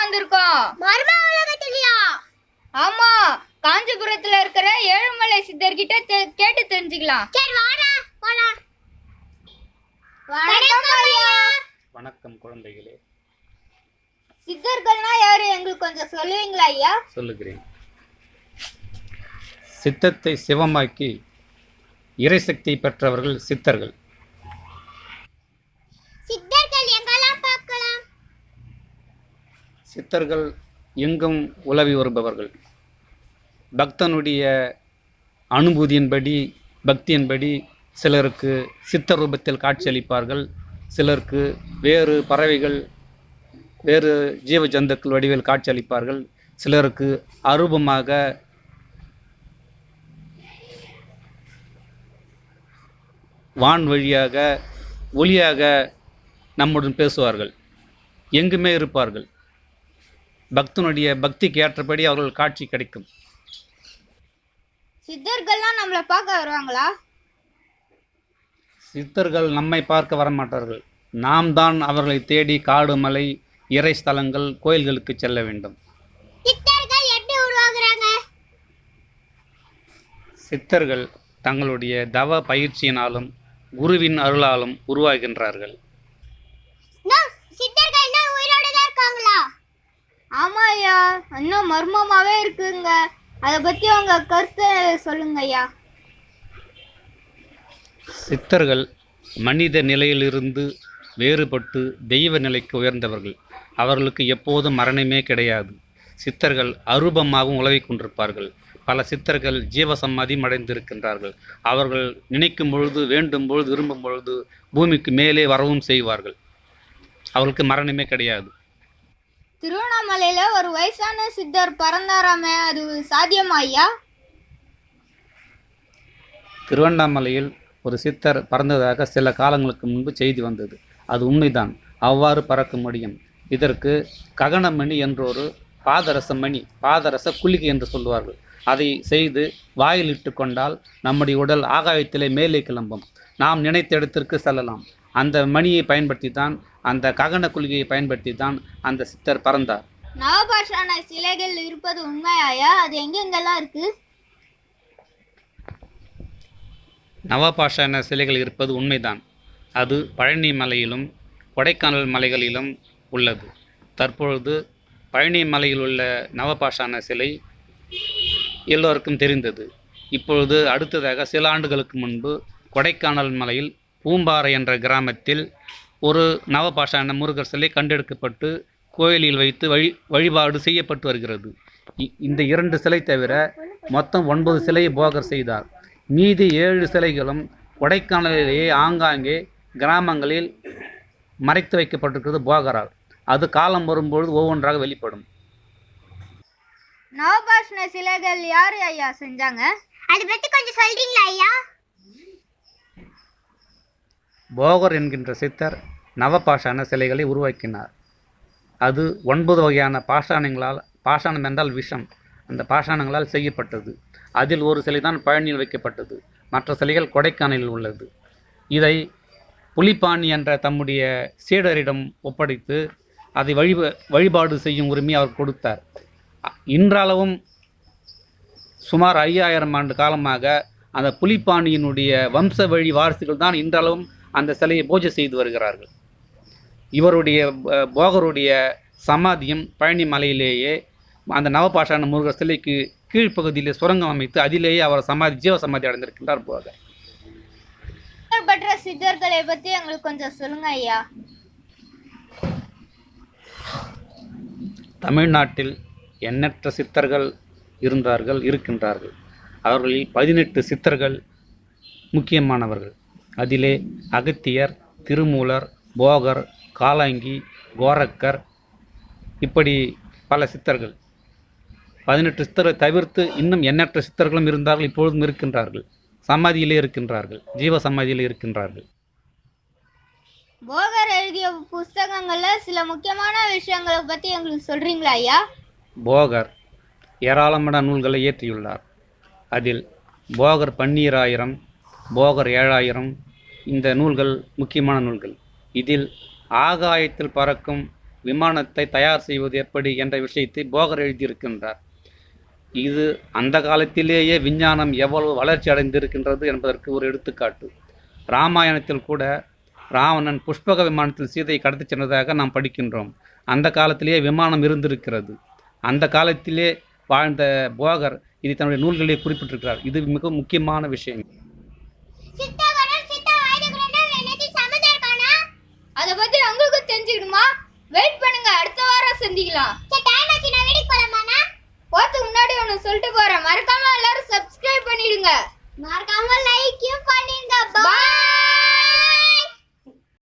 வந்திருக்கோம். மர்ம உலகத்திலயா? ஆமா, காஞ்சிபுரத்துல இருக்கிற ஏழுமலை சித்தர்கிட்ட கேட்டு தெரிஞ்சுக்கலாம். சரி வாடா போலாம். வணக்கம் ஐயா. வணக்கம் குழந்தைகளே. சித்தர்கள்னா யாரு, எங்களுக்கு கொஞ்சம் சொல்லுவீங்களா ஐயா? சொல்லுகிறேன். சித்தத்தை சிவமாக்கி இறைசக்தி பெற்றவர்கள் சித்தர்கள். சித்தர்கள் எங்கெல்லாம் பார்க்கலாம்? சித்தர்கள் எங்கும் உலவி வருபவர்கள். பக்தனுடைய அனுபூதியின்படி பக்தியின்படி சிலருக்கு சித்த ரூபத்தில் காட்சியளிப்பார்கள், சிலருக்கு வேறு பறவைகள் வேறு ஜீவ ஜந்துக்கள் வடிவில் காட்சியளிப்பார்கள், சிலருக்கு அரூபமாக வான் வழியாக ஒளியாக நம்முடன் பேசுவார்கள், எங்குமே இருப்பார்கள். பக்தனுடைய பக்திக்கு ஏற்றபடி அவர்கள் காட்சி கிடைக்கும். சித்தர்கள்லாம் நம்மளை பார்க்க வருவாங்களா? சித்தர்கள் நம்மை பார்க்க வரமாட்டார்கள். நாம் தான் அவர்களை தேடி காடு மலை இறை ஸ்தலங்கள் கோயில்களுக்கு செல்ல வேண்டும். சித்தர்கள் எப்படி உருவாகுறாங்க? சித்தர்கள் தங்களுடைய தவ பயிற்சியினாலும் குருவின் அருளாலும் உருவாகின்றார்கள். சித்தர்கள் இன்னும் உயிரோட தான் இருக்காங்களா? ஆமா ஐயா, இன்னும் மர்மமாவே இருக்குங்க. அதை பத்தி உங்க கருத்தை சொல்லுங்க ஐயா. சித்தர்கள் மனித நிலையிலிருந்து வேறுபட்டு தெய்வ நிலைக்கு உயர்ந்தவர்கள். அவர்களுக்கு எப்போதும் மரணமே கிடையாது. சித்தர்கள் அரூபமாகவும் உலவிக் கொண்டிருப்பார்கள். பல சித்தர்கள் ஜீவசமாதி அடைந்திருக்கின்றார்கள். அவர்கள் நினைக்கும் பொழுது, வேண்டும் பொழுது, விரும்பும் பொழுது பூமிக்கு மேலே வரவும் செய்வார்கள். அவர்களுக்கு மரணமே கிடையாது. திருவண்ணாமலையில ஒரு வயசான சித்தர் பறந்தாராமே, அது சாத்தியமா ஐயா? திருவண்ணாமலையில் ஒரு சித்தர் பறந்ததாக சில காலங்களுக்கு முன்பு செய்தி வந்தது. அது உண்மைதான். அவ்வாறு பறக்க முடியும். இதற்கு ககனமணி என்றொரு பாதரச மணி, பாதரச குளிகை என்று சொல்லுவார்கள். அதை செய்து வாயில் இட்டு கொண்டால் நம்முடைய உடல் ஆகாயத்திலே மேலே கிளம்பும். நாம் நினைத்த இடத்திற்கு செல்லலாம். அந்த மணியை பயன்படுத்தி தான், அந்த ககன குளிகையை பயன்படுத்தி தான் அந்த சித்தர் பறந்தார். நவபாஷான சிலைகள் இருப்பது உண்மையாயா? அது எங்கெங்கெல்லாம் இருக்கு? நவபாஷான சிலைகள் இருப்பது உண்மைதான். அது பழனி மலையிலும் கொடைக்கானல் மலைகளிலும் உள்ளது. தற்பொழுது பழனி மலையில் உள்ள நவபாஷான சிலை எல்லோருக்கும் தெரிந்தது. இப்பொழுது அடுத்ததாக சில ஆண்டுகளுக்கு முன்பு கொடைக்கானல் மலையில் பூம்பாறை என்ற கிராமத்தில் ஒரு நவபாஷான முருகர் சிலை கண்டெடுக்கப்பட்டு கோயிலில் வைத்து வழிபாடு செய்யப்பட்டு வருகிறது. இந்த 2 சிலை தவிர மொத்தம் 9 சிலையை போகர் செய்தார். மீதி 7 சிலைகளும் கொடைக்கானலிலேயே ஆங்காங்கே கிராமங்களில் மறைத்து வைக்கப்பட்டிருக்கிறது போகரால். அது காலம் வரும்பொழுது ஒவ்வொன்றாக வெளிப்படும். நவபாஷண சிலைகள் யாரு ஐயா செஞ்சாங்க? அதை பத்தி கொஞ்சம் சொல்றீங்களா ஐயா? போகர் என்கின்ற சித்தர் நவபாஷான சிலைகளை உருவாக்கினார். அது 9 வகையான பாஷாணங்களால், பாஷாணம் என்றால் விஷம், அந்த பாஷாணங்களால் செய்யப்பட்டது. அதில் ஒரு சிலை தான் பழனியில் வைக்கப்பட்டது. மற்ற சிலைகள் கொடைக்கானலில் உள்ளது. இதை புலிப்பாணி என்ற தம்முடைய சீடரிடம் ஒப்படைத்து அதை வழிபாடு செய்யும் உரிமையை அவர் கொடுத்தார். இன்றளவும் சுமார் 5000 ஆண்டு காலமாக அந்த புலிப்பாணியினுடைய வம்ச வழி வாரிசுகள் தான் இன்றளவும் அந்த சிலையை பூஜை செய்து வருகிறார்கள். இவருடைய போகருடைய சமாதியம் பழனி மலையிலேயே அந்த நவபாஷான முருகர் சிலைக்கு கீழ்ப்பகுதியிலே சுரங்கம் அமைத்து அதிலேயே அவர் ஜீவ சமாதி அடைந்திருக்கின்றார் போகர். பெற்ற சித்தர்களை பத்தி எங்களுக்கு கொஞ்சம் சொல்லுங்க ஐயா. தமிழ்நாட்டில் எண்ணற்ற சித்தர்கள் இருக்கின்றார்கள். அவர்களில் 18 சித்தர்கள் முக்கியமானவர்கள். அதிலே அகத்தியர், திருமூலர், போகர், காலாங்கி, கோரக்கர், இப்படி பல சித்தர்கள். 18 சித்தரை தவிர்த்து இன்னும் எண்ணற்ற சித்தர்களும் இருந்தார்கள், இப்பொழுதும் இருக்கின்றார்கள். சமாதியிலே இருக்கின்றார்கள், ஜீவ சமாதியிலே இருக்கின்றார்கள். போகர் எழுதிய புஸ்தகங்கள்ல சில முக்கியமான விஷயங்களை பத்தி எங்களுக்கு சொல்றீங்களா ஐயா? போகர் ஏராளமான நூல்களை இயற்றியுள்ளார். அதில் போகர் 12000, போகர் 7000 இந்த நூல்கள் முக்கியமான நூல்கள். இதில் ஆகாயத்தில் பறக்கும் விமானத்தை தயார் செய்வது எப்படி என்ற விஷயத்தை போகர் எழுதியிருக்கின்றார். இது அந்த காலத்திலேயே விஞ்ஞானம் எவ்வளவு வளர்ச்சி அடைந்திருக்கின்றது என்பதற்கு ஒரு எடுத்துக்காட்டு. இராமாயணத்தில் கூட ராவணன் புஷ்பக விமானத்தில் சீதையை கடத்திச் சென்றதாக நாம் படிக்கின்றோம். அந்த காலத்திலேயே விமானம் இருந்திருக்கிறது. அந்த காலத்திலே வாழ்ந்த போகர் இதை தன்னுடைய நூல்களிலே குறிப்பிட்டிருக்கிறார். இது மிக முக்கியமான விஷயம். அதை பத்தி உங்களுக்கு தெரிஞ்சுக்கணுமா? வெயிட் பண்ணுங்க, அடுத்த வாரம் சந்திக்கலாம். போறதுக்கு முன்னாடி ஒன்று சொல்லிட்டு போறேன். மறக்காம எல்லாரும் சப்ஸ்கிரைப் பண்ணிடுங்க. மறக்காம லைக்கும் பண்ணுங்க. பாய்.